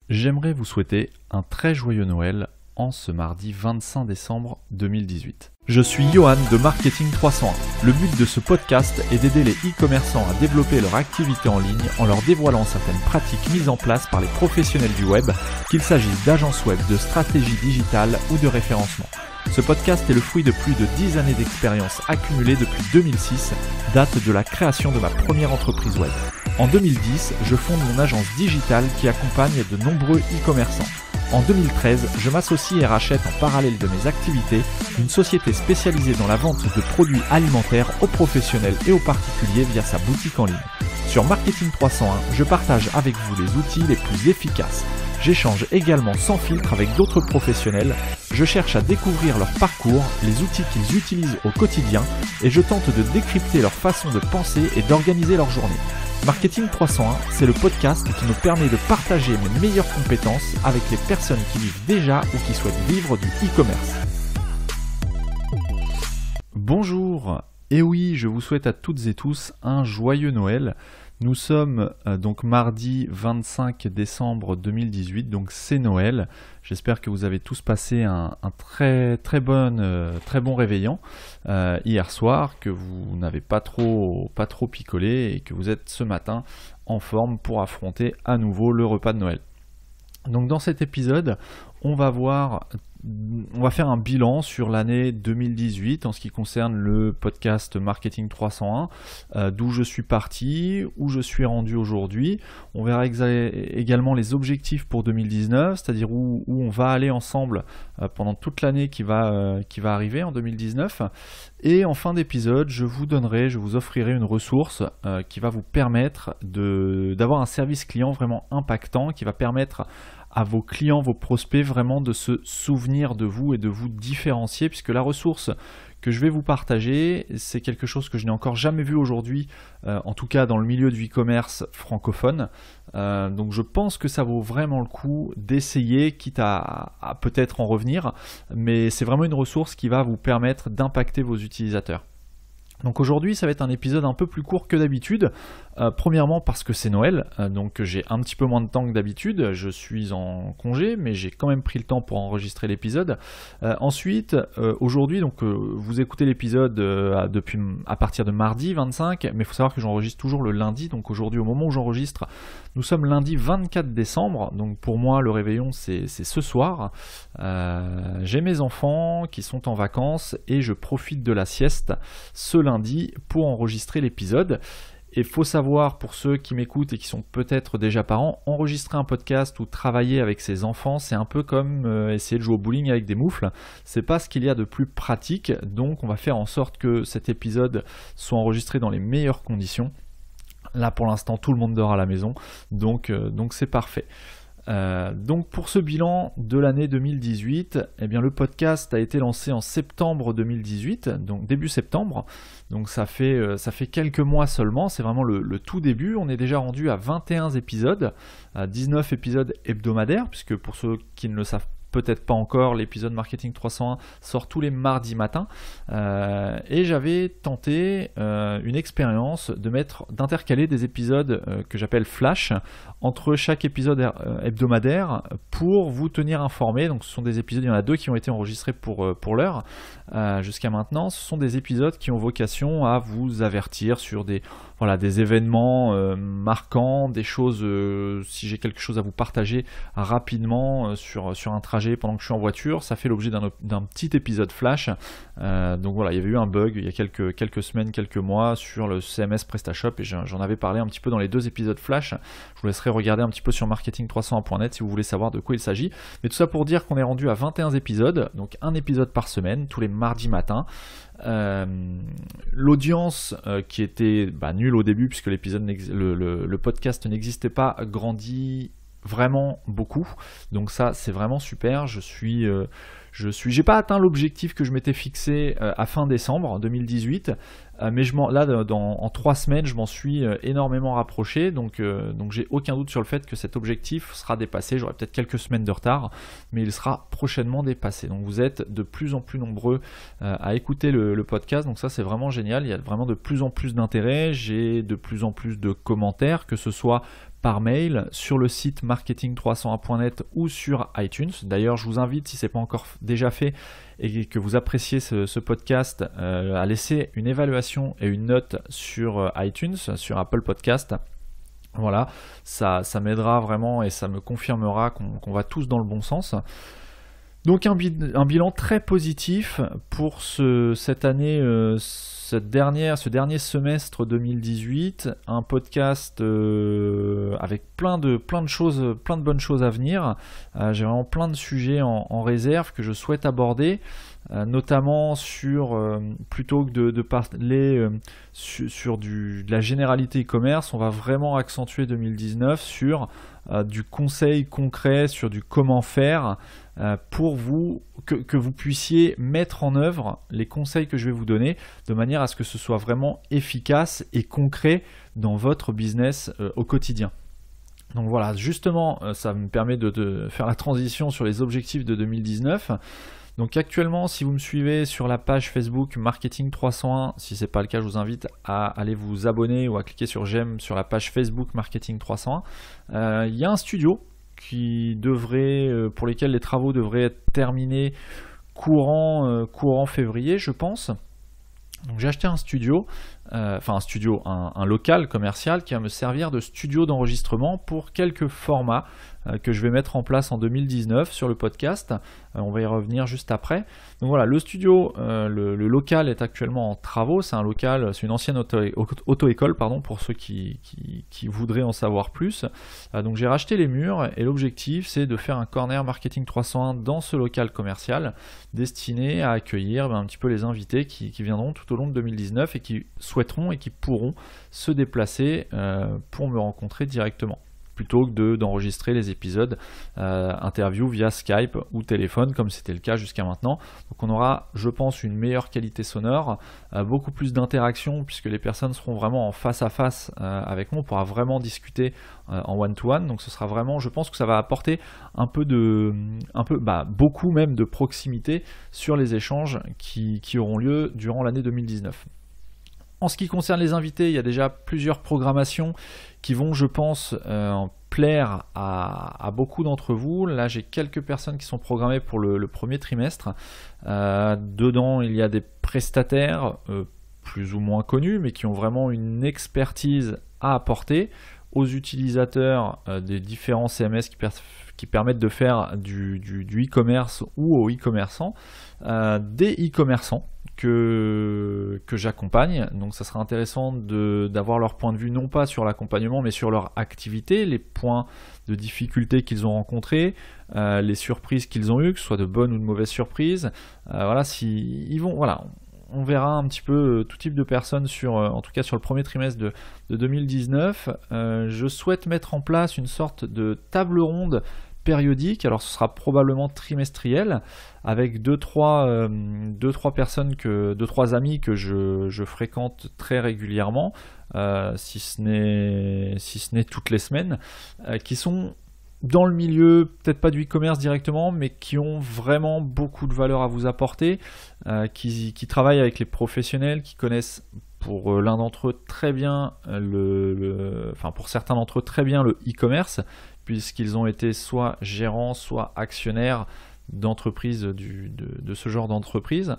J'aimerais vous souhaiter un très joyeux Noël en ce mardi 25 décembre 2018. Je suis Johan de Marketing 301. Le but de ce podcast est d'aider les e-commerçants à développer leur activité en ligne en leur dévoilant certaines pratiques mises en place par les professionnels du web, qu'il s'agisse d'agences web, de stratégie digitale ou de référencement. Ce podcast est le fruit de plus de 10 années d'expérience accumulée depuis 2006, date de la création de ma première entreprise web. En 2010, je fonde mon agence digitale qui accompagne de nombreux e-commerçants. En 2013, je m'associe et rachète en parallèle de mes activités une société spécialisée dans la vente de produits alimentaires aux professionnels et aux particuliers via sa boutique en ligne. Sur Marketing 301, je partage avec vous les outils les plus efficaces. J'échange également sans filtre avec d'autres professionnels, je cherche à découvrir leur parcours, les outils qu'ils utilisent au quotidien et je tente de décrypter leur façon de penser et d'organiser leur journée. Marketing 301, c'est le podcast qui me permet de partager mes meilleures compétences avec les personnes qui vivent déjà ou qui souhaitent vivre du e-commerce. Bonjour, et oui, je vous souhaite à toutes et tous un joyeux Noël. Nous sommes donc mardi 25 décembre 2018, donc c'est Noël. J'espère que vous avez tous passé un très bon réveillon hier soir, que vous n'avez pas trop picolé et que vous êtes ce matin en forme pour affronter à nouveau le repas de Noël. Donc dans cet épisode, on va faire un bilan sur l'année 2018 en ce qui concerne le podcast Marketing 301, d'où je suis parti, où je suis rendu aujourd'hui. On verra également les objectifs pour 2019, c'est-à-dire où on va aller ensemble pendant toute l'année qui va arriver en 2019. Et en fin d'épisode, je vous offrirai une ressource qui va vous permettre d'avoir un service client vraiment impactant, qui va permettre à vos clients, vos prospects, vraiment de se souvenir de vous et de vous différencier, puisque la ressource que je vais vous partager, c'est quelque chose que je n'ai encore jamais vu aujourd'hui, en tout cas dans le milieu du e-commerce francophone. Donc je pense que ça vaut vraiment le coup d'essayer, quitte à peut-être en revenir, mais c'est vraiment une ressource qui va vous permettre d'impacter vos utilisateurs. Donc aujourd'hui, ça va être un épisode un peu plus court que d'habitude. Premièrement parce que c'est Noël, donc j'ai un petit peu moins de temps que d'habitude. Je suis en congé, mais j'ai quand même pris le temps pour enregistrer l'épisode. Ensuite, aujourd'hui, donc vous écoutez l'épisode à partir de mardi 25, mais il faut savoir que j'enregistre toujours le lundi. Donc aujourd'hui, au moment où j'enregistre, nous sommes lundi 24 décembre. Donc pour moi, le réveillon, c'est ce soir. J'ai mes enfants qui sont en vacances et je profite de la sieste ce lundi pour enregistrer l'épisode. Et il faut savoir, pour ceux qui m'écoutent et qui sont peut-être déjà parents, enregistrer un podcast ou travailler avec ses enfants, c'est un peu comme essayer de jouer au bowling avec des moufles. C'est pas ce qu'il y a de plus pratique, donc on va faire en sorte que cet épisode soit enregistré dans les meilleures conditions. Là pour l'instant tout le monde dort à la maison, donc c'est parfait. Donc pour ce bilan de l'année 2018, eh bien le podcast a été lancé en septembre 2018, donc début septembre, donc ça fait quelques mois seulement, c'est vraiment le tout début. On est déjà rendu à 21 épisodes, à 19 épisodes hebdomadaires, puisque pour ceux qui ne le savent peut-être pas encore, l'épisode Marketing 301 sort tous les mardis matins, et j'avais tenté une expérience d'intercaler des épisodes que j'appelle flash entre chaque épisode hebdomadaire pour vous tenir informé. Donc ce sont des épisodes, il y en a 2 qui ont été enregistrés pour l'heure jusqu'à maintenant. Ce sont des épisodes qui ont vocation à vous avertir sur des événements marquants, des choses, si j'ai quelque chose à vous partager rapidement sur un trajet pendant que je suis en voiture, ça fait l'objet d'un petit épisode flash. Donc voilà, il y avait eu un bug il y a quelques semaines, quelques mois sur le CMS PrestaShop et j'en avais parlé un petit peu dans les 2 épisodes flash. Je vous laisserai regarder un petit peu sur marketing301.net si vous voulez savoir de quoi il s'agit. Mais tout ça pour dire qu'on est rendu à 21 épisodes, donc un épisode par semaine, tous les mardis matins. L'audience qui était nulle au début puisque le podcast n'existait pas, grandit vraiment beaucoup, donc ça c'est vraiment super. J'ai pas atteint l'objectif que je m'étais fixé à fin décembre 2018, mais en 3 semaines je m'en suis énormément rapproché, donc j'ai aucun doute sur le fait que cet objectif sera dépassé. J'aurai peut-être quelques semaines de retard, mais il sera prochainement dépassé. Donc vous êtes de plus en plus nombreux à écouter le podcast, donc ça c'est vraiment génial. Il y a vraiment de plus en plus d'intérêt, j'ai de plus en plus de commentaires, que ce soit par mail sur le site marketing301.net ou sur iTunes. D'ailleurs, je vous invite, si ce n'est pas encore déjà fait et que vous appréciez ce podcast, à laisser une évaluation et une note sur iTunes, sur Apple Podcast. Voilà, ça m'aidera vraiment et ça me confirmera qu'on va tous dans le bon sens. Donc un bilan très positif pour cette année, ce dernier semestre 2018, un podcast avec plein de choses, plein de bonnes choses à venir. J'ai vraiment plein de sujets en réserve que je souhaite aborder, notamment sur, plutôt que de parler sur de la généralité e-commerce, on va vraiment accentuer 2019 sur du conseil concret, sur du comment faire, pour que vous puissiez mettre en œuvre les conseils que je vais vous donner de manière à ce que ce soit vraiment efficace et concret dans votre business au quotidien. Donc voilà, justement, ça me permet de faire la transition sur les objectifs de 2019. Donc actuellement, si vous me suivez sur la page Facebook Marketing 301, si ce n'est pas le cas, je vous invite à aller vous abonner ou à cliquer sur j'aime sur la page Facebook Marketing 301. Il y a un studio pour lesquels les travaux devraient être terminés courant février, je pense. Donc j'ai acheté un studio, un local commercial qui va me servir de studio d'enregistrement pour quelques formats que je vais mettre en place en 2019 sur le podcast. On va y revenir juste après. Donc voilà, le studio, le local est actuellement en travaux. C'est une ancienne auto-école, pour ceux qui voudraient en savoir plus. Donc j'ai racheté les murs et l'objectif c'est de faire un corner marketing 301 dans ce local commercial destiné à accueillir un petit peu les invités qui viendront tout au long de 2019 et qui souhaiteront et qui pourront se déplacer pour me rencontrer directement, plutôt que d'enregistrer les épisodes interview via Skype ou téléphone comme c'était le cas jusqu'à maintenant. Donc on aura, je pense, une meilleure qualité sonore, beaucoup plus d'interaction puisque les personnes seront vraiment en face à face avec moi, on pourra vraiment discuter en one-to-one. Donc ce sera vraiment, je pense que ça va apporter beaucoup même de proximité sur les échanges qui auront lieu durant l'année 2019. En ce qui concerne les invités, il y a déjà plusieurs programmations qui vont, je pense, plaire à beaucoup d'entre vous. Là, j'ai quelques personnes qui sont programmées pour le premier trimestre. Dedans, il y a des prestataires plus ou moins connus, mais qui ont vraiment une expertise à apporter aux utilisateurs des différents CMS qui permettent de faire du e-commerce ou aux e-commerçants, des e-commerçants que j'accompagne. Donc ça sera intéressant d'avoir leur point de vue, non pas sur l'accompagnement mais sur leur activité, les points de difficulté qu'ils ont rencontrés, les surprises qu'ils ont eues, que ce soit de bonnes ou de mauvaises surprises. On verra un petit peu tout type de personnes en tout cas sur le premier trimestre de 2019. Je souhaite mettre en place une sorte de table ronde périodique, alors ce sera probablement trimestriel, avec deux trois amis que je fréquente très régulièrement, si ce n'est toutes les semaines, qui sont dans le milieu, peut-être pas du e-commerce directement, mais qui ont vraiment beaucoup de valeur à vous apporter, qui travaillent avec les professionnels, qui connaissent pour l'un d'entre eux très bien pour certains d'entre eux très bien le e-commerce, puisqu'ils ont été soit gérants, soit actionnaires d'entreprises de ce genre d'entreprise.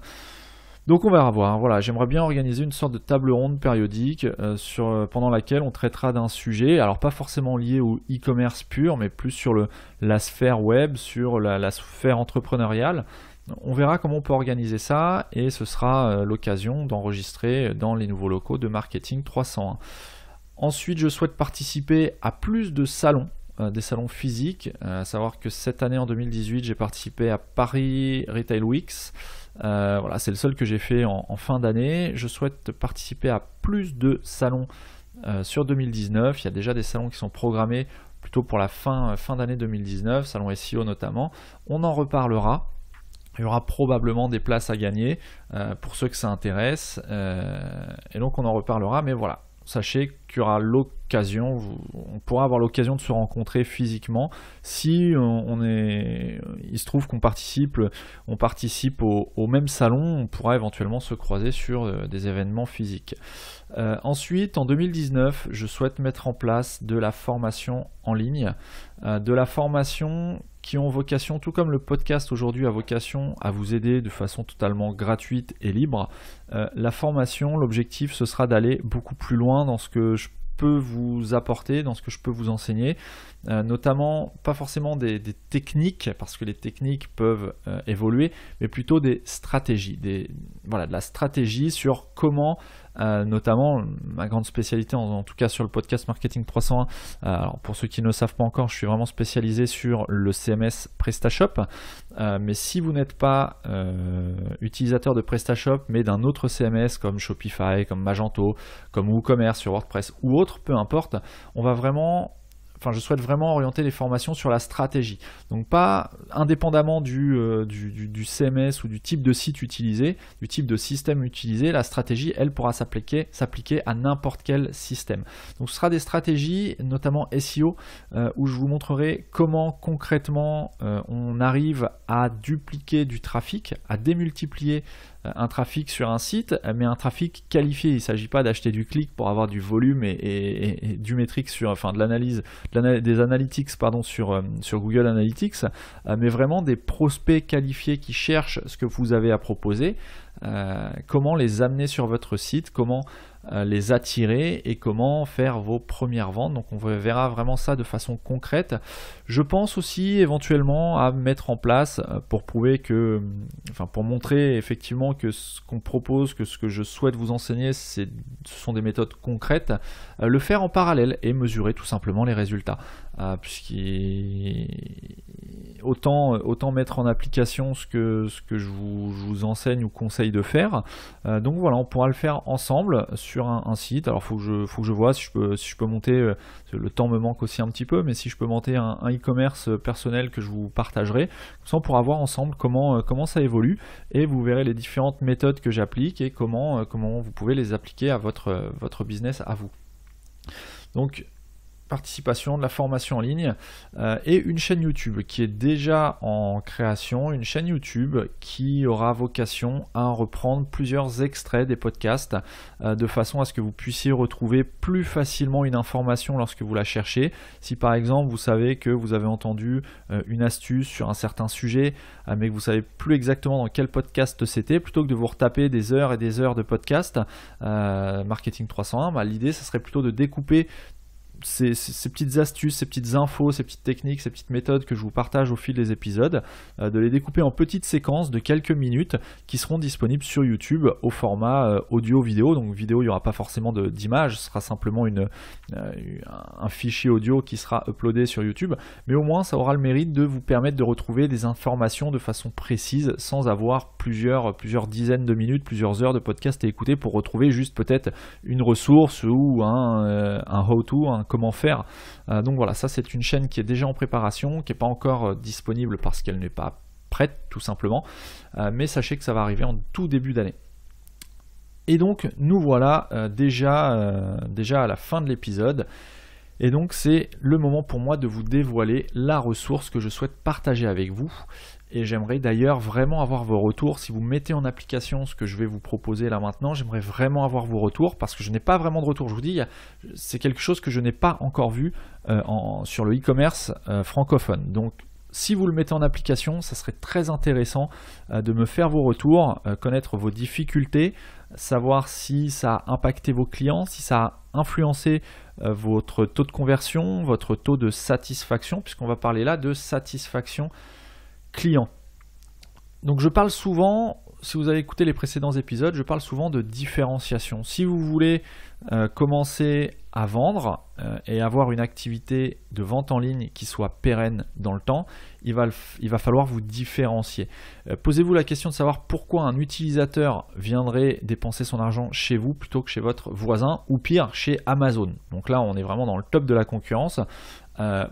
Donc on va voir. Voilà, j'aimerais bien organiser une sorte de table ronde périodique pendant laquelle on traitera d'un sujet, alors pas forcément lié au e-commerce pur, mais plus sur la sphère web, sur la sphère entrepreneuriale. On verra comment on peut organiser ça et ce sera l'occasion d'enregistrer dans les nouveaux locaux de Marketing 301. Ensuite, je souhaite participer à plus de salons, des salons physiques, à savoir que cette année en 2018 j'ai participé à Paris Retail Weeks. Voilà, c'est le seul que j'ai fait en fin d'année. Je souhaite participer à plus de salons sur 2019. Il y a déjà des salons qui sont programmés plutôt pour la fin d'année 2019, salon SEO notamment. On en reparlera. Il y aura probablement des places à gagner pour ceux que ça intéresse, et donc on en reparlera, mais voilà, sachez qu'il y aura l'occasion, on pourra avoir l'occasion de se rencontrer physiquement si il se trouve qu'on participe au même salon, on pourra éventuellement se croiser sur des événements physiques. Ensuite, en 2019, je souhaite mettre en place de la formation en ligne, de la formation qui ont vocation, tout comme le podcast aujourd'hui a vocation à vous aider de façon totalement gratuite et libre. La formation, l'objectif, ce sera d'aller beaucoup plus loin dans ce que je peux vous apporter, dans ce que je peux vous enseigner, notamment pas forcément des techniques, parce que les techniques peuvent évoluer, mais plutôt des stratégies, de la stratégie sur comment, notamment ma grande spécialité en tout cas sur le podcast Marketing 301, alors pour ceux qui ne le savent pas encore, je suis vraiment spécialisé sur le CMS PrestaShop, mais si vous n'êtes pas utilisateur de PrestaShop mais d'un autre CMS comme Shopify, comme Magento, comme WooCommerce sur WordPress ou autre, peu importe, je souhaite vraiment orienter les formations sur la stratégie. Donc pas indépendamment du CMS ou du type de site utilisé, du type de système utilisé, la stratégie, elle pourra s'appliquer à n'importe quel système. Donc ce sera des stratégies, notamment SEO, où je vous montrerai comment concrètement on arrive à dupliquer du trafic, à démultiplier un trafic sur un site, mais un trafic qualifié. Il ne s'agit pas d'acheter du clic pour avoir du volume et du métrique de l'analyse, des analytics sur Google Analytics, mais vraiment des prospects qualifiés qui cherchent ce que vous avez à proposer, comment les amener sur votre site, comment les attirer et comment faire vos premières ventes. Donc on verra vraiment ça de façon concrète. Je pense aussi éventuellement à mettre en place pour montrer effectivement que ce qu'on propose, que ce que je souhaite vous enseigner, ce sont des méthodes concrètes, le faire en parallèle et mesurer tout simplement les résultats. Autant mettre en application ce que je vous enseigne ou conseille de faire. Donc voilà, on pourra le faire ensemble sur un site. Alors faut que je vois si je peux monter, le temps me manque aussi un petit peu, mais si je peux monter un e-commerce personnel que je vous partagerai, comme ça on pourra voir ensemble comment ça évolue et vous verrez les différentes méthodes que j'applique et comment vous pouvez les appliquer à votre business à vous. Donc participation, de la formation en ligne et une chaîne YouTube qui est déjà en création, une chaîne YouTube qui aura vocation à reprendre plusieurs extraits des podcasts de façon à ce que vous puissiez retrouver plus facilement une information lorsque vous la cherchez. Si par exemple vous savez que vous avez entendu une astuce sur un certain sujet mais que vous savez plus exactement dans quel podcast c'était, plutôt que de vous retaper des heures et des heures de podcast Marketing 301, l'idée ce serait plutôt de découper ces petites astuces, ces petites infos, ces petites techniques, ces petites méthodes que je vous partage au fil des épisodes, de les découper en petites séquences de quelques minutes qui seront disponibles sur YouTube au format audio-vidéo. Donc vidéo, il n'y aura pas forcément d'image, ce sera simplement un fichier audio qui sera uploadé sur YouTube, mais au moins ça aura le mérite de vous permettre de retrouver des informations de façon précise sans avoir plusieurs dizaines de minutes, plusieurs heures de podcast à écouter pour retrouver juste peut-être une ressource ou un how-to, comment faire. Donc voilà, ça c'est une chaîne qui est déjà en préparation, qui n'est pas encore disponible parce qu'elle n'est pas prête tout simplement, mais sachez que ça va arriver en tout début d'année. Et donc nous voilà déjà à la fin de l'épisode. Et donc c'est le moment pour moi de vous dévoiler la ressource que je souhaite partager avec vous. Et j'aimerais d'ailleurs vraiment avoir vos retours. Si vous mettez en application ce que je vais vous proposer là maintenant, j'aimerais vraiment avoir vos retours parce que je n'ai pas vraiment de retour. Je vous dis, c'est quelque chose que je n'ai pas encore vu sur le e-commerce francophone. Donc si vous le mettez en application, ça serait très intéressant de me faire vos retours, connaître vos difficultés, savoir si ça a impacté vos clients, si ça a influencé votre taux de conversion, votre taux de satisfaction, puisqu'on va parler là de satisfaction client. Donc je parle souvent, si vous avez écouté les précédents épisodes, je parle souvent de différenciation. Si vous voulez commencer à vendre et avoir une activité de vente en ligne qui soit pérenne dans le temps, il va falloir vous différencier. Posez-vous la question de savoir pourquoi un utilisateur viendrait dépenser son argent chez vous plutôt que chez votre voisin ou pire chez Amazon. Donc là on est vraiment dans le top de la concurrence.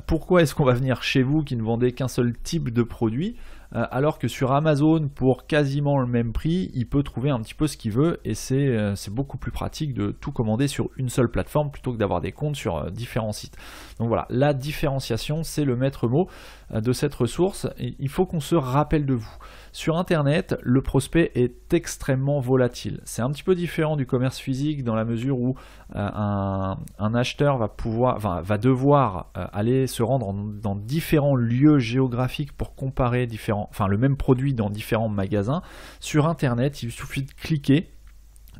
Pourquoi est-ce qu'on va venir chez vous qui ne vendez qu'un seul type de produit alors que sur Amazon, pour quasiment le même prix, il peut trouver un petit peu ce qu'il veut, et c'est beaucoup plus pratique de tout commander sur une seule plateforme plutôt que d'avoir des comptes sur différents sites. Donc voilà, la différenciation, c'est le maître mot de cette ressource. Et il faut qu'on se rappelle de vous. Sur Internet, le prospect est extrêmement volatile. C'est un petit peu différent du commerce physique dans la mesure où un acheteur va devoir aller se rendre dans différents lieux géographiques pour comparer le même produit dans différents magasins. Sur Internet, il suffit de cliquer,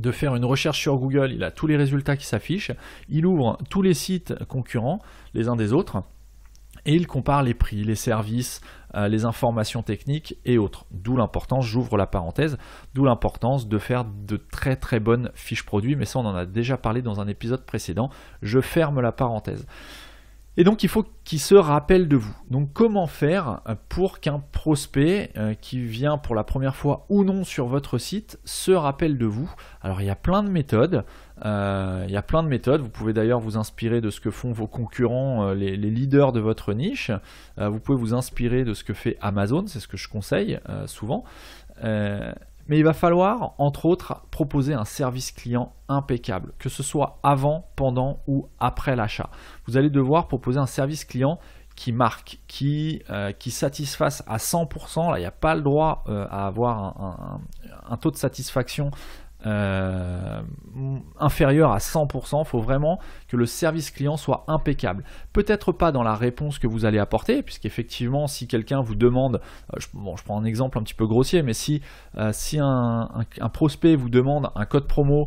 de faire une recherche sur Google, il a tous les résultats qui s'affichent, il ouvre tous les sites concurrents les uns des autres, et il compare les prix, les services, les informations techniques et autres. D'où l'importance, j'ouvre la parenthèse, d'où l'importance de faire de très très bonnes fiches produits, mais ça on en a déjà parlé dans un épisode précédent, je ferme la parenthèse. Et donc il faut qu'il se rappelle de vous. Donc comment faire pour qu'un prospect qui vient pour la première fois ou non sur votre site se rappelle de vous? Alors il y a plein de méthodes. Vous pouvez d'ailleurs vous inspirer de ce que font vos concurrents, les leaders de votre niche. Vous pouvez vous inspirer de ce que fait Amazon, c'est ce que je conseille souvent. Mais il va falloir, entre autres, proposer un service client impeccable, que ce soit avant, pendant ou après l'achat. Vous allez devoir proposer un service client qui marque, qui satisfasse à 100%. Là, il n'y a pas le droit à avoir un taux de satisfaction inférieur à 100%, il faut vraiment que le service client soit impeccable. Peut-être pas dans la réponse que vous allez apporter, puisqu'effectivement si quelqu'un vous demande, je prends un exemple un petit peu grossier, mais si un prospect vous demande un code promo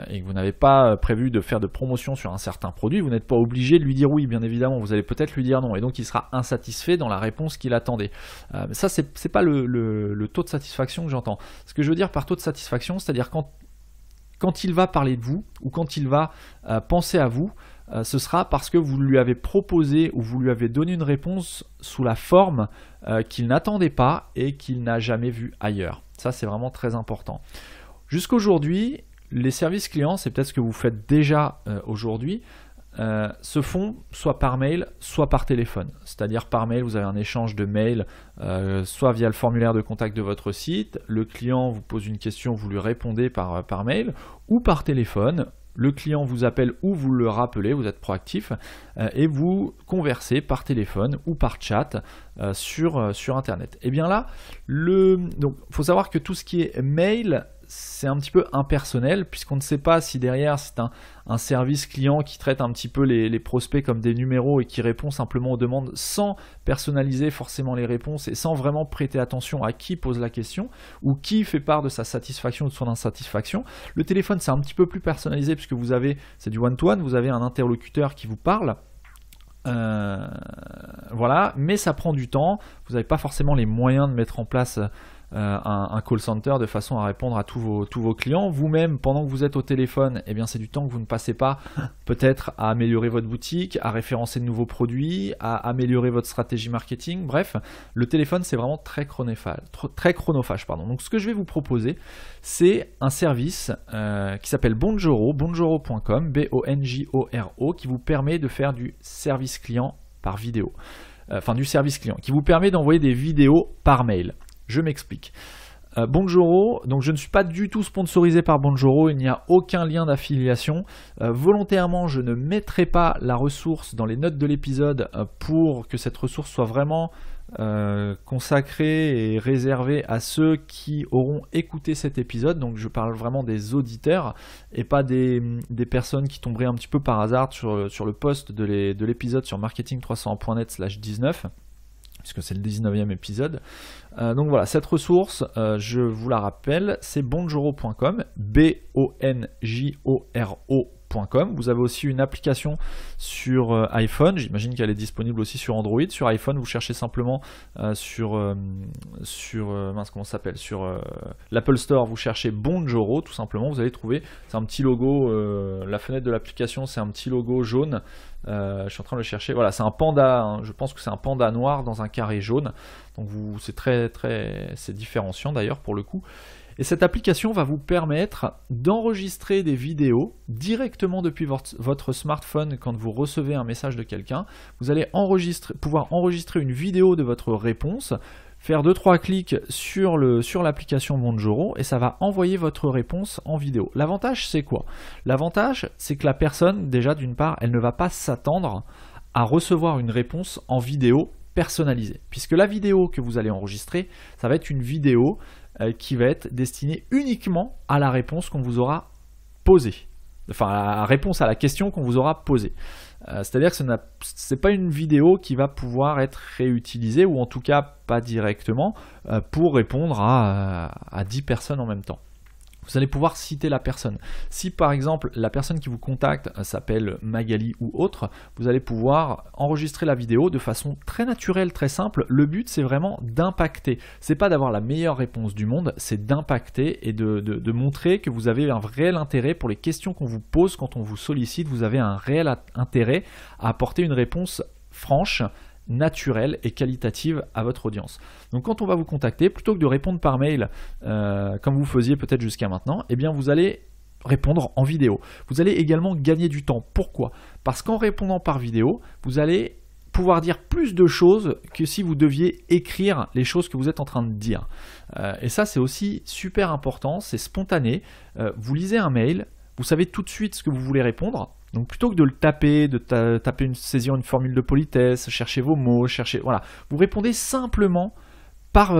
et que vous n'avez pas prévu de faire de promotion sur un certain produit, vous n'êtes pas obligé de lui dire oui, bien évidemment, vous allez peut-être lui dire non, et donc il sera insatisfait dans la réponse qu'il attendait. Ça, c'est pas le taux de satisfaction que j'entends. Ce que je veux dire par taux de satisfaction, c'est-à-dire quand il va parler de vous, ou quand il va penser à vous, ce sera parce que vous lui avez proposé ou vous lui avez donné une réponse sous la forme qu'il n'attendait pas et qu'il n'a jamais vue ailleurs. Ça, c'est vraiment très important. Jusqu'aujourd'hui, les services clients, c'est peut-être ce que vous faites déjà aujourd'hui, se font soit par mail, soit par téléphone. C'est-à-dire par mail, vous avez un échange de mails, soit via le formulaire de contact de votre site, le client vous pose une question, vous lui répondez par mail, ou par téléphone. Le client vous appelle ou vous le rappelez, vous êtes proactif, et vous conversez par téléphone ou par chat sur Internet. Et bien là, donc faut savoir que tout ce qui est mail, c'est un petit peu impersonnel, puisqu'on ne sait pas si derrière c'est un service client qui traite un petit peu les prospects comme des numéros et qui répond simplement aux demandes sans personnaliser forcément les réponses et sans vraiment prêter attention à qui pose la question ou qui fait part de sa satisfaction ou de son insatisfaction. Le téléphone, c'est un petit peu plus personnalisé puisque c'est du one-to-one, vous avez un interlocuteur qui vous parle. Voilà, mais ça prend du temps, vous n'avez pas forcément les moyens de mettre en place un call center de façon à répondre à tous vos clients. Vous-même, pendant que vous êtes au téléphone, eh bien, c'est du temps que vous ne passez pas peut-être à améliorer votre boutique, à référencer de nouveaux produits, à améliorer votre stratégie marketing. Bref, le téléphone, c'est vraiment très chronophage. Donc ce que je vais vous proposer, c'est un service qui s'appelle Bonjoro, bonjoro.com, B-O-N-J-O-R-O, qui vous permet de faire du service client par vidéo. Du service client, qui vous permet d'envoyer des vidéos par mail. Je m'explique. Bonjoro, donc je ne suis pas du tout sponsorisé par Bonjoro, il n'y a aucun lien d'affiliation. Volontairement, je ne mettrai pas la ressource dans les notes de l'épisode pour que cette ressource soit vraiment consacrée et réservée à ceux qui auront écouté cet épisode. Donc je parle vraiment des auditeurs et pas des personnes qui tomberaient un petit peu par hasard sur le post de l'épisode sur marketing301.net/19. puisque c'est le 19e épisode. Donc voilà, cette ressource, je vous la rappelle, c'est bonjoro.com, B-O-N-J-O-R-O.com. Vous avez aussi une application sur iPhone, j'imagine qu'elle est disponible aussi sur Android. Sur iPhone, vous cherchez simplement sur l'Apple Store, vous cherchez Bonjoro, tout simplement, vous allez trouver, c'est un petit logo, la fenêtre de l'application, c'est un petit logo jaune. Je suis en train de le chercher. Voilà, c'est un panda. Hein, je pense que c'est un panda noir dans un carré jaune. Donc c'est différenciant d'ailleurs pour le coup. Et cette application va vous permettre d'enregistrer des vidéos directement depuis votre smartphone quand vous recevez un message de quelqu'un. Vous allez pouvoir enregistrer une vidéo de votre réponse, faire 2-3 clics sur l'application Bonjoro et ça va envoyer votre réponse en vidéo. L'avantage, c'est quoi? L'avantage, c'est que la personne, déjà d'une part, elle ne va pas s'attendre à recevoir une réponse en vidéo personnalisée. Puisque la vidéo que vous allez enregistrer, ça va être une vidéo qui va être destinée uniquement à la réponse qu'on vous aura posée. Enfin, la réponse à la question qu'on vous aura posée. C'est-à-dire que ce n'est pas une vidéo qui va pouvoir être réutilisée, ou en tout cas pas directement, pour répondre à 10 personnes en même temps. Vous allez pouvoir citer la personne. Si par exemple la personne qui vous contacte s'appelle Magali ou autre, vous allez pouvoir enregistrer la vidéo de façon très naturelle, très simple. Le but, c'est vraiment d'impacter. C'est pas d'avoir la meilleure réponse du monde, c'est d'impacter et de montrer que vous avez un réel intérêt pour les questions qu'on vous pose quand on vous sollicite. Vous avez un réel intérêt à apporter une réponse franche, naturelle et qualitative à votre audience. Donc quand on va vous contacter, plutôt que de répondre par mail comme vous faisiez peut-être jusqu'à maintenant, eh bien vous allez répondre en vidéo. Vous allez également gagner du temps. Pourquoi? Parce qu'en répondant par vidéo, vous allez pouvoir dire plus de choses que si vous deviez écrire les choses que vous êtes en train de dire. Et ça, c'est aussi super important, c'est spontané. Vous lisez un mail, vous savez tout de suite ce que vous voulez répondre. Donc plutôt que de le taper, saisir une formule de politesse, chercher vos mots, voilà, vous répondez simplement par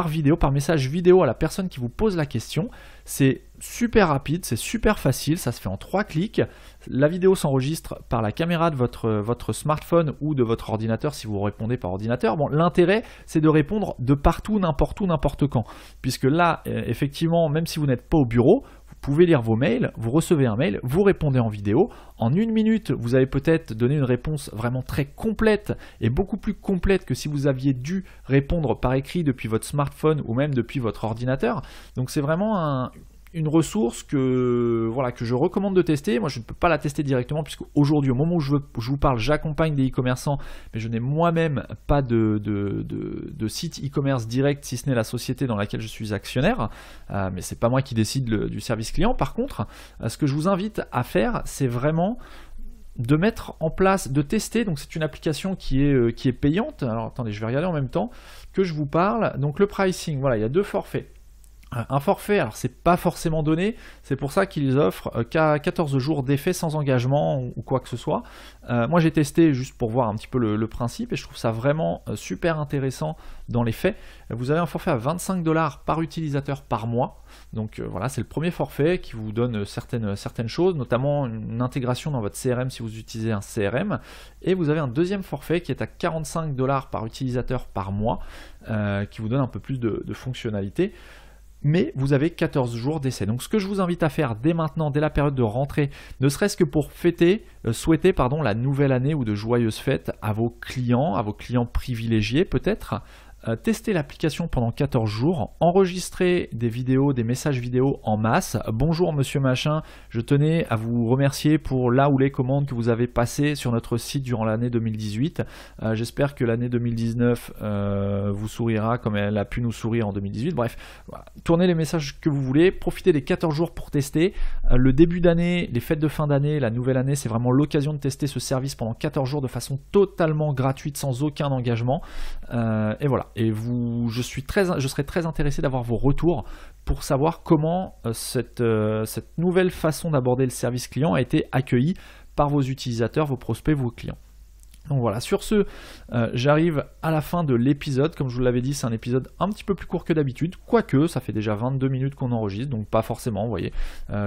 vidéo, par message vidéo à la personne qui vous pose la question. C'est super rapide, c'est super facile, ça se fait en 3 clics. La vidéo s'enregistre par la caméra de votre smartphone ou de votre ordinateur si vous répondez par ordinateur. Bon, l'intérêt, c'est de répondre de partout, n'importe quand. Puisque là, effectivement, même si vous n'êtes pas au bureau, vous pouvez lire vos mails, vous recevez un mail, vous répondez en vidéo. En 1 minute, vous avez peut-être donné une réponse vraiment très complète et beaucoup plus complète que si vous aviez dû répondre par écrit depuis votre smartphone ou même depuis votre ordinateur. Donc c'est vraiment une ressource que je recommande de tester. Moi, je ne peux pas la tester directement puisque aujourd'hui, au moment où je vous parle, j'accompagne des e-commerçants, mais je n'ai moi-même pas de site e-commerce direct, si ce n'est la société dans laquelle je suis actionnaire. Mais c'est pas moi qui décide du service client. Par contre, ce que je vous invite à faire, c'est vraiment de mettre en place, de tester. Donc c'est une application qui est payante. Alors attendez, je vais regarder en même temps que je vous parle. Donc le pricing, voilà, il y a 2 forfaits. Un forfait, alors c'est pas forcément donné, c'est pour ça qu'ils offrent 14 jours d'effet sans engagement ou quoi que ce soit. Moi j'ai testé juste pour voir un petit peu le principe et je trouve ça vraiment super intéressant dans les faits. Vous avez un forfait à 25 $ par utilisateur par mois. Donc voilà, c'est le premier forfait qui vous donne certaines choses, notamment une intégration dans votre CRM si vous utilisez un CRM. Et vous avez un deuxième forfait qui est à 45 $ par utilisateur par mois, qui vous donne un peu plus de fonctionnalités. Mais vous avez 14 jours d'essai. Donc ce que je vous invite à faire dès maintenant, dès la période de rentrée, ne serait-ce que pour souhaiter la nouvelle année ou de joyeuses fêtes à vos clients privilégiés peut-être, tester l'application pendant 14 jours, enregistrer des vidéos, des messages vidéo en masse. Bonjour monsieur machin, je tenais à vous remercier pour la ou les commandes que vous avez passées sur notre site durant l'année 2018. J'espère que l'année 2019 vous sourira comme elle a pu nous sourire en 2018. Bref, voilà. Tournez les messages que vous voulez, profitez des 14 jours pour tester. Le début d'année, les fêtes de fin d'année, la nouvelle année, c'est vraiment l'occasion de tester ce service pendant 14 jours de façon totalement gratuite, sans aucun engagement. Et voilà. Et je serais très intéressé d'avoir vos retours pour savoir comment cette nouvelle façon d'aborder le service client a été accueillie par vos utilisateurs, vos prospects, vos clients. Donc voilà, sur ce, j'arrive à la fin de l'épisode. Comme je vous l'avais dit, c'est un épisode un petit peu plus court que d'habitude, quoique ça fait déjà 22 minutes qu'on enregistre, donc pas forcément, vous voyez,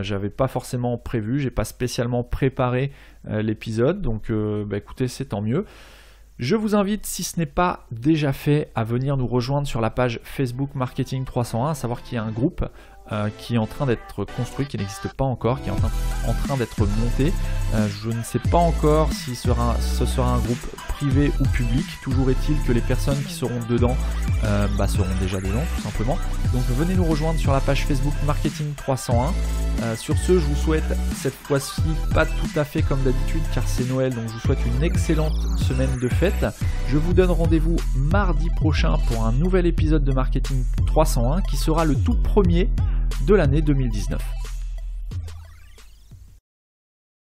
j'avais pas forcément prévu, j'ai pas spécialement préparé l'épisode, donc écoutez, c'est tant mieux. Je vous invite, si ce n'est pas déjà fait, à venir nous rejoindre sur la page Facebook Marketing 301, à savoir qu'il y a un groupe qui est en train d'être construit, qui n'existe pas encore, qui est en train d'être monté. Je ne sais pas encore si ce sera un groupe privé ou public. Toujours est-il que les personnes qui seront dedans seront déjà dedans, tout simplement. Donc venez nous rejoindre sur la page Facebook Marketing 301. Sur ce, je vous souhaite cette fois-ci pas tout à fait comme d'habitude car c'est Noël, donc je vous souhaite une excellente semaine de fête. Je vous donne rendez-vous mardi prochain pour un nouvel épisode de Marketing 301 qui sera le tout premier de l'année 2019.